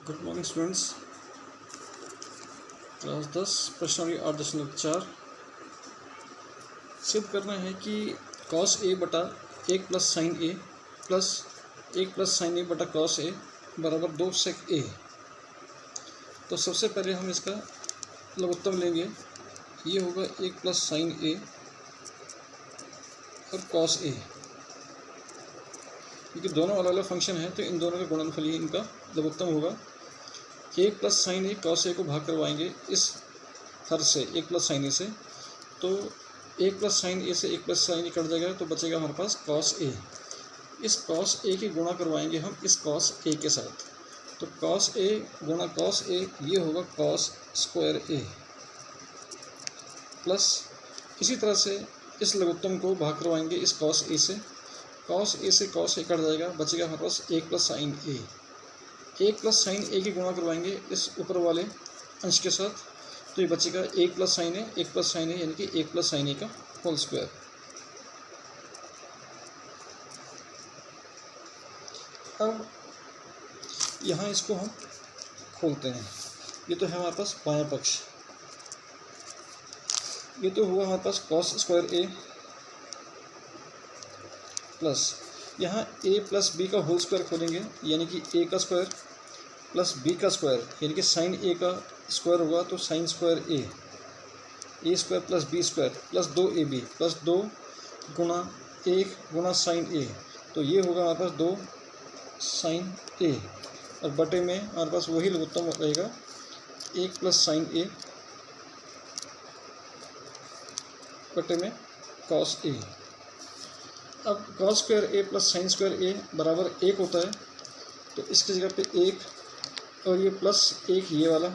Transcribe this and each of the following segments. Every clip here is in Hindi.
Good morning students. क्लास 10 प्रश्नावली 8.4 सिद्ध करना है कि कॉस ए बटा 1 प्लस साइन ए प्लस 1 प्लस साइन ए बटा कॉस ए बराबर 2 सेक ए। तो सबसे पहले हम इसका लघुत्तम लेंगे। ये होगा 1 प्लस साइन ए और कॉस ए, क्योंकि दोनों अलग अलग फंक्शन हैं तो इन दोनों का गुणनफल ही इनका लघुत्तम होगा। 1 plus sign A cos A को भाग करवाएंगे इस हर से 1 प्लस साइन ए से, तो 1 प्लस साइन ए से 1 प्लस साइन ए कट जाएगा तो बचेगा हमारे पास कॉस ए। इस कॉस ए की गुणा करवाएंगे हम इस कॉस ए के साथ, तो कॉस ए गुणा कॉस ए ये होगा कॉस स्क्वायर ए प्लस इसी तरह से इस लघुत्तम को भाग करवाएंगे इस कॉस ए से। कॉस ए से कॉस ए कट जाएगा, बचेगा हमारे पास 1 प्लस साइन ए। 1 प्लस साइन ए की गुणा करवाएंगे इस ऊपर वाले अंश के साथ, तो ये बचेगा 1 प्लस साइन ए, 1 प्लस साइन ए यानी कि 1 प्लस साइन ए का होल स्क्वायर। अब यहाँ इसको हम खोलते हैं। ये तो है हमारे पास बायां पक्ष, ये तो हुआ हमारे पास कॉस स्क्वायर ए प्लस यहाँ ए प्लस बी का होल स्क्वायर खोलेंगे, यानी कि ए का स्क्वायर प्लस बी का स्क्वायर यानी कि साइन ए का स्क्वायर होगा तो sine square A square plus B square plus 2ab plus 2 गुणा 1 गुणा साइन ए, तो ये होगा हमारे पास 2 साइन ए और बटे में हमारे पास वही लघुत्तम रहेगा 1 प्लस साइन ए बटे में कॉस ए। अब cos square A plus sign square ए बराबर 1 होता है, तो इसकी जगह पे 1 और ये प्लस 1 ये वाला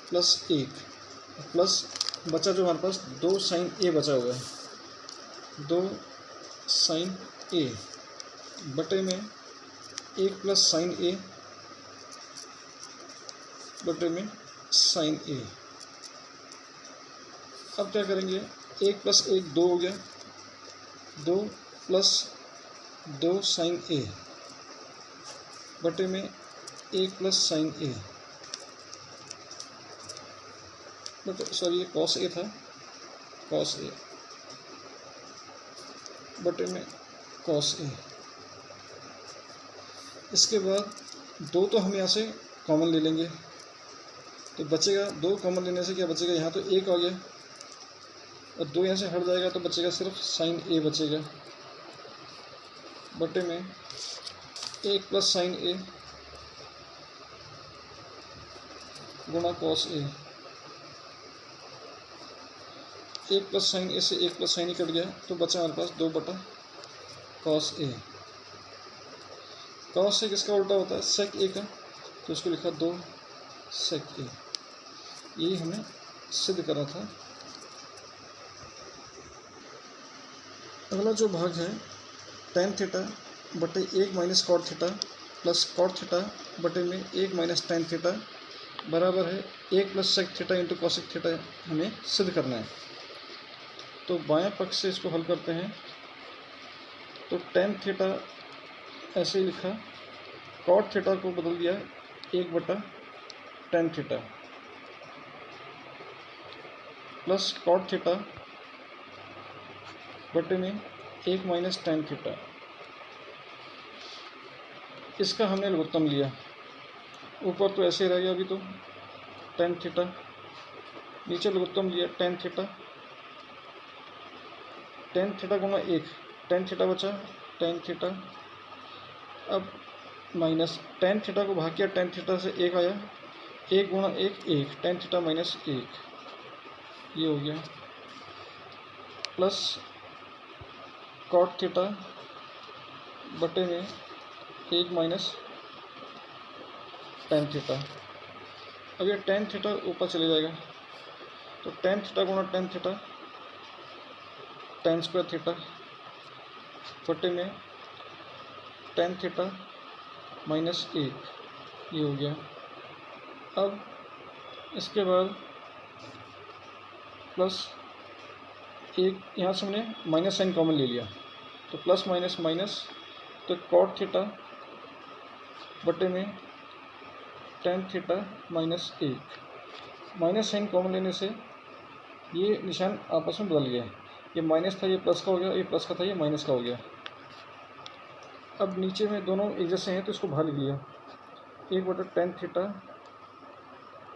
प्लस 1 प्लस बचा जो हमारे पास 2 साइन ए बचा हुआ है, 2 साइन ए बटे में 1 प्लस साइन ए बटे में साइन ए। अब क्या करेंगे, 1 प्लस 1 2 हो गया, 2 प्लस 2 साइन ए बटे में 1 प्लस साइन ए बटे सॉरी ये कॉस ए था, कॉस ए बटे में कॉस ए। इसके बाद 2 तो हम यहाँ से कॉमन ले लेंगे, तो बचेगा 2 कॉमन लेने से क्या बचेगा, यहाँ तो 1 आ गया और 2 यहाँ से हट जाएगा तो बचेगा सिर्फ साइन ए बचेगा बटे में 1 प्लस साइन ए गुणा कॉस ए। 1 प्लस साइन ए से 1 प्लस साइन ए कट गया तो बचा हमारे पास 2 बटा कॉस ए। कॉस ए किसका उल्टा होता है, सेक ए का, तो इसको लिखा 2 सेक ए। यही हमें सिद्ध करना था। अगला जो भाग है टेन थीटा बटे 1 minus cot theta plus cot theta बटे में 1 माइनस टेन थीटा बराबर है 1 plus sec theta into cosec theta हमें सिद्ध करना है। तो बाएं पक्ष से इसको हल करते हैं, तो टेन थीटा ऐसे ही लिखा, कॉट थीटा को बदल दिया 1 बटा tan theta plus cot theta बटे में 1 माइनस टेन थीटा। इसका हमने लघुत्तम लिया, ऊपर तो ऐसे रह गया अभी तो टेन थीटा, नीचे लघुत्तम लिया टेन थीटा, टेन थीटा गुणा 1 टेन थीटा बचा टेन थीटा। अब माइनस टेन थीटा को भाग किया, टेन थीटा से 1 आया, 1 गुणा 1 1 टेन थीटा माइनस 1 ये हो गया प्लस कॉट थीटा बटे में 1 माइनस टेन थीटा। अब ये टेन थीटा ऊपर चले जाएगा, तो टेन थीटा गुणा tan theta tan square theta बटे में टेन थीटा माइनस 1 ये हो गया। अब इसके बाद प्लस 1 यहाँ से हमने माइनस साइन कॉमन ले लिया, तो प्लस माइनस माइनस, तो कॉट थीटा बटे में टेन थीटा माइनस एक, माइनस साइन कॉमन लेने से ये निशान आपस में बदल गया। ये माइनस था, ये प्लस का हो गया, ये प्लस का था, ये माइनस का हो गया। अब नीचे में दोनों एक जैसे हैं तो इसको बाहर लिख लिया, एक बटा टेन थीटा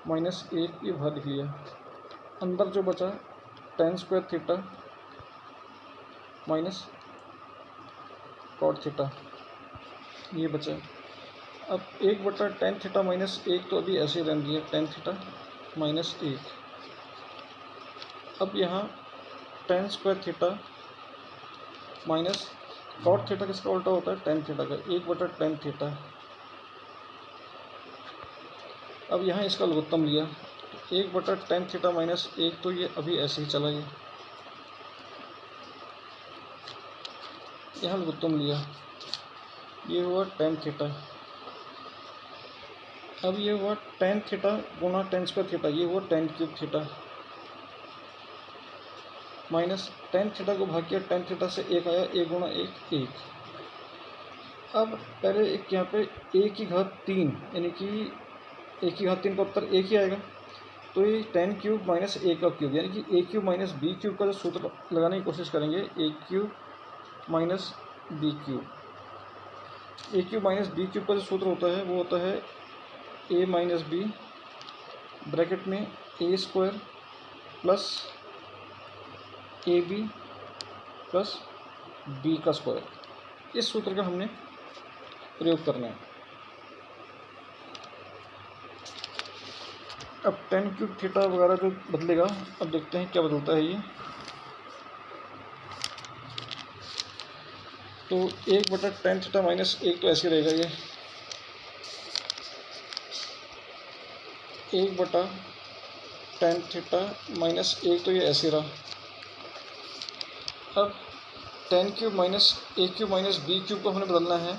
माइनस एक, ये बाहर लिख लिया। अंदर जो बचा tan square theta minus cot theta, ये बचा। अब एक बटा टेन थीटा माइनस एक तो अभी ऐसे ही रहने दिया, टेन थीटा माइनस एक। अब यहाँ tan square theta minus cot theta किसका उल्टा होता है, टेन थीटा का, एक बटा टेन थीटा। अब यहाँ इसका लघुत्तम लिया, एक बटा टेन थीटा माइनस एक, तो ये अभी ऐसे ही चला गया। यहाँ लघुत्तम लिया, ये हुआ टेन थीटा। अब ये हुआ टेन थीटा गुना टेन स्क्वायर थीटा, ये हुआ ten cube theta minus tan theta को भाग किया टेन थीटा से, एक आया, एक गुना एक, एक। अब पहले एक यहाँ पे एक की घात तीन, यानी कि एक की घात तीन का उत्तर एक ही आएगा, तो ये टेन क्यूब माइनस ए का क्यूब, यानी कि ए क्यूब माइनस बी क्यूब का जो सूत्र लगाने की कोशिश करेंगे, ए क्यूब माइनस बी क्यूब। ए क्यूब माइनस बी क्यूब का जो सूत्र होता है वो होता है ए माइनस बी ब्रैकेट में A square plus A B plus B का स्क्वायर। इस सूत्र का हमने प्रयोग करना है। अब टेन क्यूब थीटा वगैरह जो बदलेगा, अब देखते हैं क्या बदलता है ये। तो एक बटा टेन थीटा माइनस एक तो ऐसे रहेगा, ये एक बटा टेन थीटा माइनस एक, तो ये ऐसे रहा। अब टेन क्यूब माइनस ए क्यूब माइनस बी क्यूब को हमने बदलना है,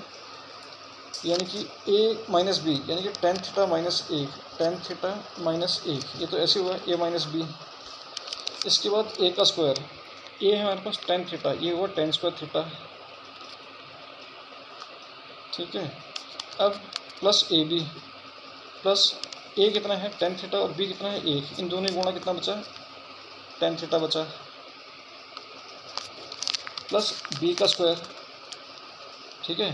यानी कि ए माइनस बी, यानी कि टेन थीटा माइनस एक, टेन थीटा माइनस एक, ये तो ऐसे हुआ ए माइनस बी। इसके बाद ए का स्क्वायर, ए है हमारे पास टेन थीटा, ये हुआ टेन स्क्वायर थीटा, ठीक है। अब प्लस ए बी प्लस ए कितना है टेन थीटा और बी कितना है एक, इन दोनों गुणा कितना बचा, टेन थीटा बचा, प्लस बी का स्क्वायर, ठीक है,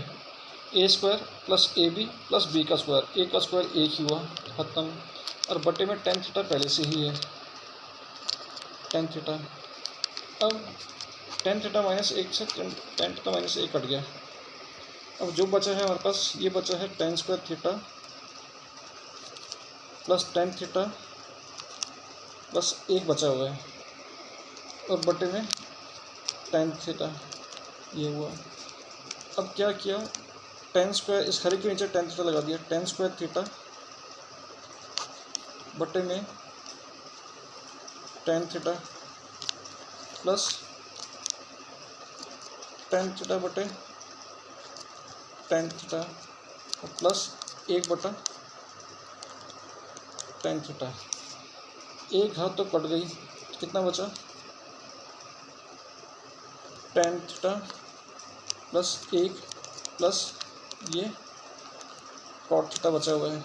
A square plus A B plus B का स्क्वायर, ए का स्क्वायर एक ही हुआ, खत्म। और बटे में टेन थीटा पहले से ही है, टेन थीटा। अब टेन थीटा माइनस एक से टेन थीटा माइनस एक कट गया। अब जो बचा है हमारे पास, ये बचा है ten square theta plus ten theta plus एक बचा हुआ है, और बटे में टेन थीटा, ये हुआ। अब क्या किया, टेन स्क्वायर इस खरे के नीचे टेन थीटा लगा दिया, टेन स्क्वायर थीटा बटे में ten theta plus ten theta बटे टेन थीटा प्लस एक बटा टेन थीटा। एक घात तो कट गई, कितना बचा, टेन थीटा प्लस एक प्लस ये कॉट थीटा बचा हुआ है।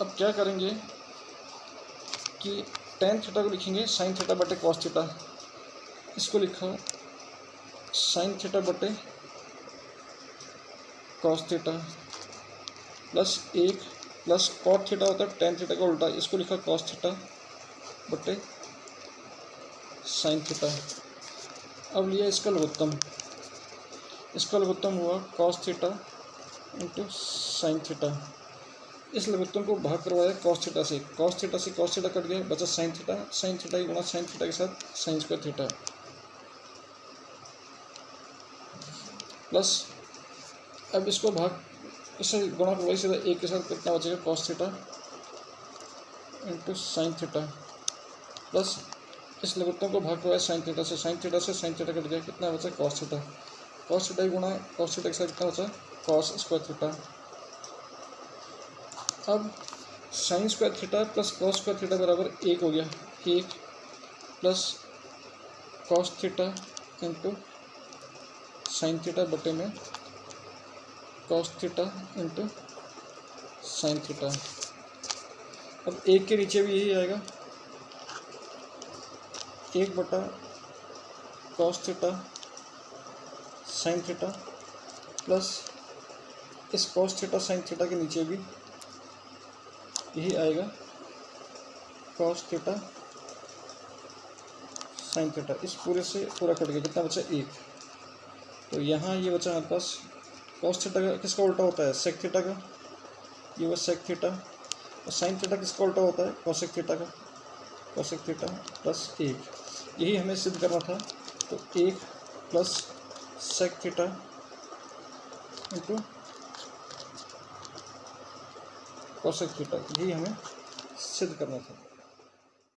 अब क्या करेंगे कि टेन थीटा को लिखेंगे साइन थीटा बटे कॉस थीटा, इसको लिखा साइन थीटा बटे कॉस थीटा प्लस एक प्लस कॉट थीटा होता है टेन थीटा का उल्टा, इसको लिखा कॉस थीटा बटे साइन थीटा। अब लिया इसका लघुत्तम, इसका लघुत्तम हुआ cos theta into sine theta. इस लघुत्तम को भाग करवाया कॉस थीटा से, कॉस थीटा से कॉस थीटा कट गया, बचा साइन थीटा, साइन थीटा की गुणा साइन थीटा के साथ साइन स्क्वायर थीटा प्लस, अब इसको भाग इससे गुणा करवाई सीधा एक के साथ, कितना बचेगा cos theta into sine theta plus इस लघुत्तम को भाग करवाया साइन थीटा से, साइन थीटा से साइन थीटा कट गया, कितना बचा कॉस थीटा, कॉस थीटा की गुणा कॉस थीटा के साथ कितना बचा कॉस स्क्वायर थीटा। अब sine square theta plus cos square theta बराबर एक हो गया, एक plus cos theta into sine theta बटे में cos theta into sine theta. अब एक के नीचे भी यही आएगा, 1 बटा cos theta sine theta plus इस कॉस थीटा साइन थीटा के नीचे भी यही आएगा, कॉस थीटा साइन थीटा। इस पूरे से पूरा कट गया, कितना बचा 1। तो यहाँ ये बचा हमारे पास कॉस थीटा का किसका उल्टा होता है, सेक थीटा का, ये हुआ सेक थीटा। और साइन थीटा किसका उल्टा होता है, कॉसेक थीटा का, कॉसेक थीटा प्लस 1। यही हमें सिद्ध करना था। तो 1 plus sec theta into cosec theta, यही हमें सिद्ध करना था।